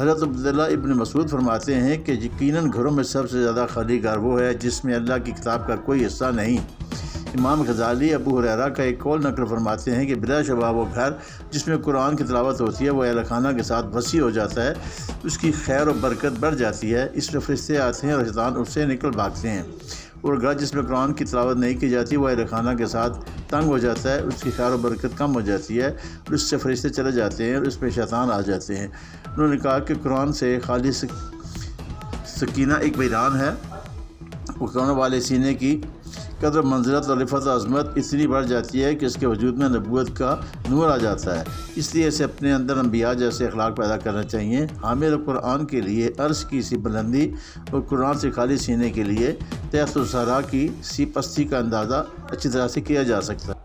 حضرت عبداللہ ابن مسعود فرماتے ہیں کہ یقیناً گھروں میں سب سے زیادہ خالی گھر وہ ہے جس میں اللہ کی کتاب کا کوئی حصہ نہیں۔ امام غزالی ابو ہریرہ کا ایک قول نقل فرماتے ہیں کہ بلا شبہ وہ گھر جس میں قرآن کی تلاوت ہوتی ہے وہ اہل خانہ کے ساتھ وسیع ہو جاتا ہے، اس کی خیر و برکت بڑھ جاتی ہے، اس لیے فرشتے آتے ہیں اور شیطان اس سے نکل بھاگتے ہیں۔ اور گھر جس میں قرآن کی تلاوت نہیں کی جاتی وہ اہل خانہ کے ساتھ تنگ ہو جاتا ہے، اس کی خیر و برکت کم ہو جاتی ہے اور اس سے فرشتے چلے جاتے ہیں اور اس میں شیطان آ جاتے ہیں۔ انہوں نے کہا کہ قرآن سے خالی سکینہ ایک بیان ہے، قرآن والے سینے کی قدر منزلت اور رفعت و عظمت اتنی بڑھ جاتی ہے کہ اس کے وجود میں نبوت کا نور آ جاتا ہے، اس لیے اسے اپنے اندر انبیاء جیسے اخلاق پیدا کرنا چاہیے۔ حامل قرآن کے لیے عرش کی سی بلندی اور قرآن سے خالی سینے کے لیے تحت الصحرا کی سی پستی کا اندازہ اچھی طرح سے کیا جا سکتا ہے۔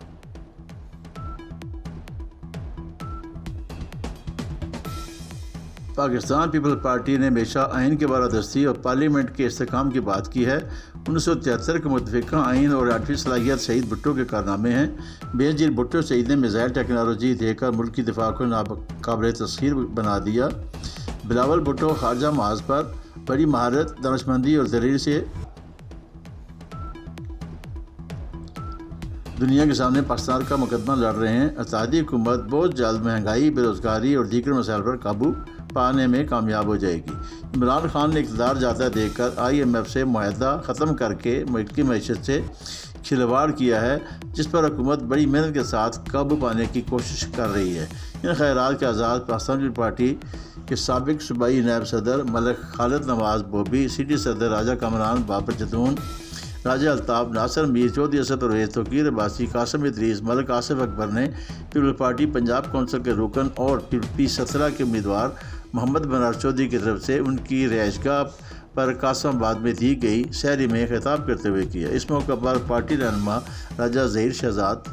پاکستان پیپلز پارٹی نے ہمیشہ آئین کے بالادستی اور پارلیمنٹ کے استحکام کی بات کی ہے۔ 1973 کے متفقہ آئین اور آٹویں صلاحیت شہید بھٹو کے کارنامے ہیں۔ بے نظیر بھٹو شہید نے میزائل ٹیکنالوجی دے کر ملک کی دفاع کو ناقابل تسخیر بنا دیا۔ بلاول بھٹو خارجہ محاذ پر بڑی مہارت، دانشمندی اور دلیری سے دنیا کے سامنے پاکستان کا مقدمہ لڑ رہے ہیں۔ اتحادی حکومت بہت جلد مہنگائی، بے روزگاری اور دیگر مسائل پر قابو پانے میں کامیاب ہو جائے گی۔ عمران خان نے اقتدار جاتا دیکھ کر IMF سے معاہدہ ختم کر کے ملک کی معیشت سے کھلواڑ کیا ہے، جس پر حکومت بڑی محنت کے ساتھ قابو پانے کی کوشش کر رہی ہے۔ ان خیالات کے آزاد پاکستان پیپلز پارٹی کے سابق صوبائی نائب صدر ملک خالد نواز بوبی، سٹی صدر راجہ کامران بابر جتون، راجہ الطاف، ناصر میر، چودھری اسد اویس، توقیر عباسی، قاسم ادریس، ملک آصف اکبر نے پیپلز پارٹی پنجاب کونسل کے رکن اور P17 کے امیدوار محمد بنار چودھری کی طرف سے ان کی رہائش گاہ پر قاسم آباد میں دی گئی سیری میں خطاب کرتے ہوئے کیا۔ اس موقع پر پارٹی رہنما راجہ ظہیر شہزاد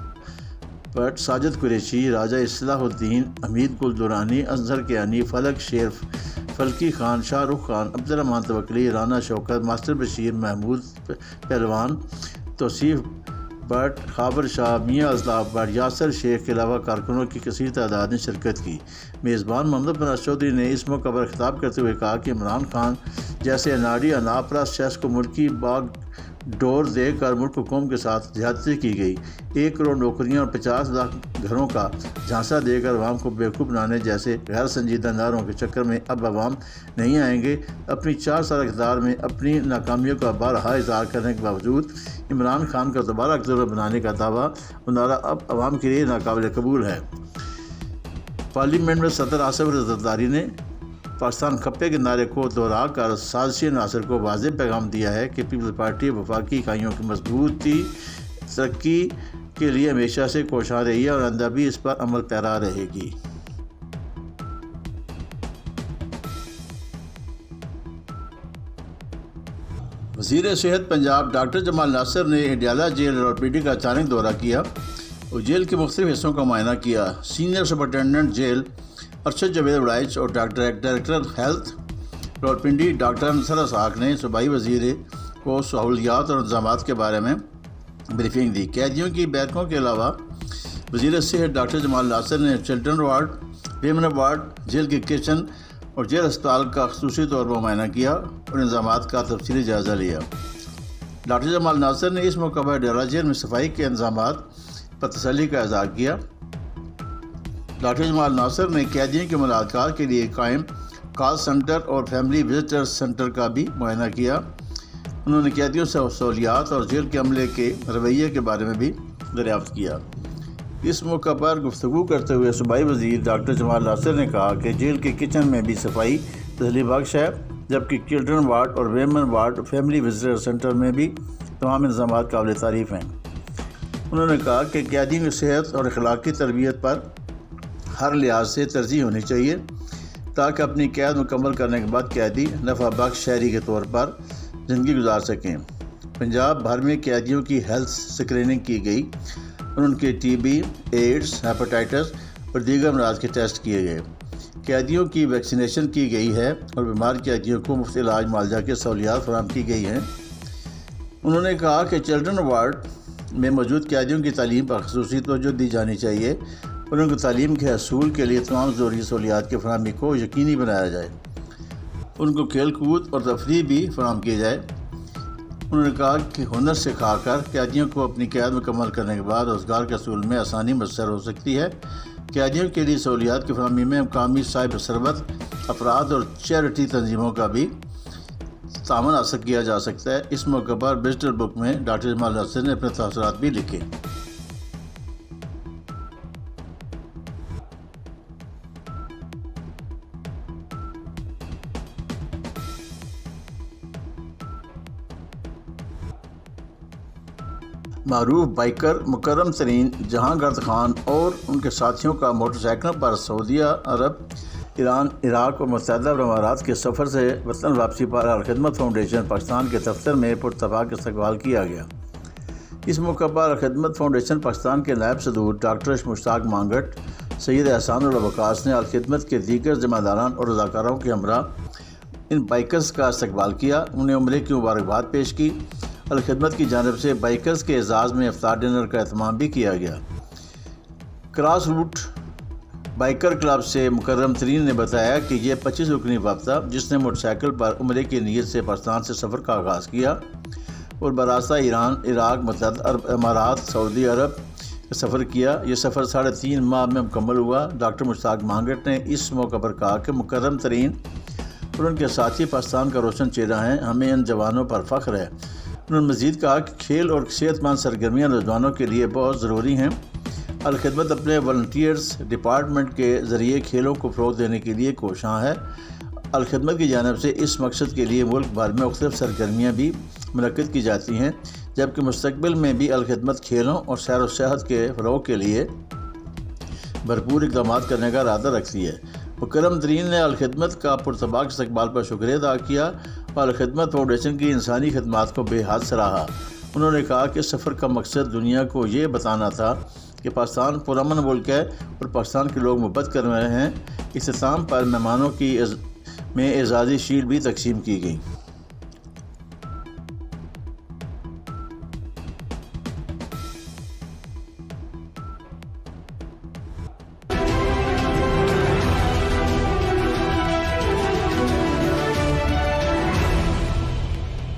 بٹ، ساجد قریشی، راجہ اصلاح الدین، حمید گل دورانی، اظہر کیانی، فلک شیر، فلکی خان، شاہ رخ خان، عبدالرحمان توکلی، رانا شوکت، ماسٹر بشیر، محمود پہلوان، توصیف بٹ، خابر شاہ، میاں اضلاف بٹ، یاسر شیخ کے علاوہ کارکنوں کی کثیر تعداد نے شرکت کی۔ میزبان محمد بنار چودھری نے اس موقع پر خطاب کرتے ہوئے کہا کہ عمران خان جیسے اناڑی اناپرست شخص کو ملکی باغ ڈور دے کر ملک و قوم کے ساتھ زیادتی کی گئی۔ 1 کروڑ نوکریاں اور 50 لاکھ گھروں کا جھانسا دے کر عوام کو بیوقوف بنانے جیسے غیر سنجیدہ نعروں کے چکر میں اب عوام نہیں آئیں گے۔ اپنی 4 سال اقتدار میں اپنی ناکامیوں کا بارہا اظہار کرنے کے باوجود عمران خان کا دوبارہ اقتدار بنانے کا دعویٰ و نعرہ اب عوام کے لیے ناقابل قبول ہے۔ پارلیمنٹ میں صدر آصف زرداری نے پاکستان کھپے کے نعرے کو دہرا کر سازشی عناصر کو واضح پیغام دیا ہے کہ پیپلز پارٹی وفاقی اکائیوں کی مضبوطی ترقی کے لیے ہمیشہ سے کوشاں رہی ہے اور آئندہ بھی اس پر عمل پیرا رہے گی۔ وزیر صحت پنجاب ڈاکٹر جمال ناصر نے اڈیالہ جیل راولپنڈی کا اچانک دورہ کیا اور جیل کے مختلف حصوں کا معائنہ کیا۔ Senior superintendent jail Arshad Javed Warraich اور director health Rawalpindi doctor Ansar Ishaq نے صوبائی وزیر کو سہولیات اور انتظامات کے بارے میں بریفنگ دی۔ قیدیوں کی بیٹھکوں کے علاوہ وزیر صحت ڈاکٹر جمال ناصر نے children ward, women ward, jail کے کچن اور جیل اسپتال کا خصوصی طور پر معائنہ کیا اور انتظامات کا تفصیلی جائزہ لیا۔ ڈاکٹر جمال ناصر نے اس موقع پر اڈیالہ جیل میں صفائی کے انتظامات پر تسلی کا اظہار کیا۔ ڈاکٹر جمال ناصر نے قیدیوں کی ملاقات کے لیے قائم کال سینٹر اور فیملی وزٹر سینٹر کا بھی معائنہ کیا۔ انہوں نے قیدیوں سے سہولیات اور جیل کے عملے کے رویے کے بارے میں بھی دریافت کیا۔ اس موقع پر گفتگو کرتے ہوئے صوبائی وزیر ڈاکٹر جمال ناصر نے کہا کہ جیل کے کچن میں بھی صفائی تسلی بخش ہے، جبکہ چلڈرن وارڈ اور women ward family visitor centre میں بھی تمام انتظامات قابل تعریف ہیں۔ انہوں نے کہا کہ قیدیوں کی صحت اور اخلاقی تربیت پر ہر لحاظ سے ترجیح ہونی چاہیے تاکہ اپنی قید مکمل کرنے کے بعد قیدی نفع بخش شہری کے طور پر زندگی گزار سکیں۔ پنجاب بھر میں قیدیوں کی ہیلتھ اسکریننگ کی گئی اور ان کے TB، ایڈز، ہیپاٹائٹس اور دیگر امراض کے ٹیسٹ کیے گئے۔ قیدیوں کی ویکسینیشن کی گئی ہے اور بیمار قیدیوں کو مفت علاج معالجہ کی سہولیات فراہم کی گئی ہیں۔ انہوں نے کہا کہ چلڈرن وارڈ میں موجود قیدیوں کی تعلیم پر خصوصی توجہ دی جانی چاہیے اور ان کو تعلیم کے حصول کے لیے تمام ضروری سہولیات کی فراہمی کو یقینی بنایا جائے۔ ان کو کھیل کود اور تفریح بھی فراہم کی جائے۔ انہوں نے کہا کہ ہنر سکھا کر قیدیوں کو اپنی قید مکمل کرنے کے بعد روزگار کے حصول میں آسانی میسر ہو سکتی ہے۔ قیدیوں کے لیے سہولیات کی فراہمی میں مقامی صاحب ثروت افراد اور چیریٹی تنظیموں کا بھی تعاون حاصل کیا جا سکتا ہے۔ اس موقع پر وزٹر بک میں ڈاکٹر جمال ناصر نے اپنے تاثرات بھی لکھے۔ معروف بائیکر مکرم ترین جہاں گرد خان اور ان کے ساتھیوں کا موٹر سائیکلوں پر سعودی عرب، ایران، عراق اور متحدہ عرب امارات کے سفر سے وطن واپسی پر الخدمت فاؤنڈیشن پاکستان کے دفتر میں پراتفاق استقبال کیا گیا۔ اس موقع پر الخدمت فاؤنڈیشن پاکستان کے نائب صدور ڈاکٹر مشتاق مانگٹ، سید احسان الوقاص نے الخدمت کے دیگر ذمہ داران اور رضاکاروں کے ہمراہ ان بائیکرز کا استقبال کیا، انہیں عمرے کی مبارکباد پیش کی۔ الخدمت کی جانب سے بائیکرز کے اعزاز میں افطار ڈنر کا اہتمام بھی کیا گیا۔ کراس روٹ بائیکر کلب سے مکرم ترین نے بتایا کہ یہ 25 رکنی وابطہ جس نے موٹر سائیکل پر عمرے کی نیت سے پاکستان سے سفر کا آغاز کیا اور براستہ ایران، عراق، متحدہ عرب امارات، سعودی عرب کا سفر کیا، یہ سفر 3.5 ماہ میں مکمل ہوا۔ ڈاکٹر مشتاق مانگٹ نے اس موقع پر کہا کہ مکرم ترین اور ان کے ساتھی پاکستان کا روشن چہرہ ہیں، ہمیں ان جوانوں پر فخر ہے۔ انہوں نے مزید کہا کہ کھیل اور صحت مند سرگرمیاں نوجوانوں کے لیے بہت ضروری ہیں۔ الخدمت اپنے والنٹیئرز ڈپارٹمنٹ کے ذریعے کھیلوں کو فروغ دینے کے لیے کوشاں ہے۔ الخدمت کی جانب سے اس مقصد کے لیے ملک بھر میں مختلف سرگرمیاں بھی منعقد کی جاتی ہیں، جبکہ مستقبل میں بھی الخدمت کھیلوں اور سیر و صحت کے فروغ کے لیے بھرپور اقدامات کرنے کا ارادہ رکھتی ہے۔ مکرم ترین نے الخدمت کا پرتپاک استقبال پر شکریہ ادا کیا اور الخدمت فاؤنڈیشن کی انسانی خدمات کو بے حد سراہا۔ انہوں نے کہا کہ سفر کا مقصد دنیا کو یہ بتانا تھا کہ پاکستان پرامن ملک ہے اور پاکستان کے لوگ محبت کر رہے ہیں۔ اختتام پر مہمانوں کی میں اعزازی شیلڈ بھی تقسیم کی گئی۔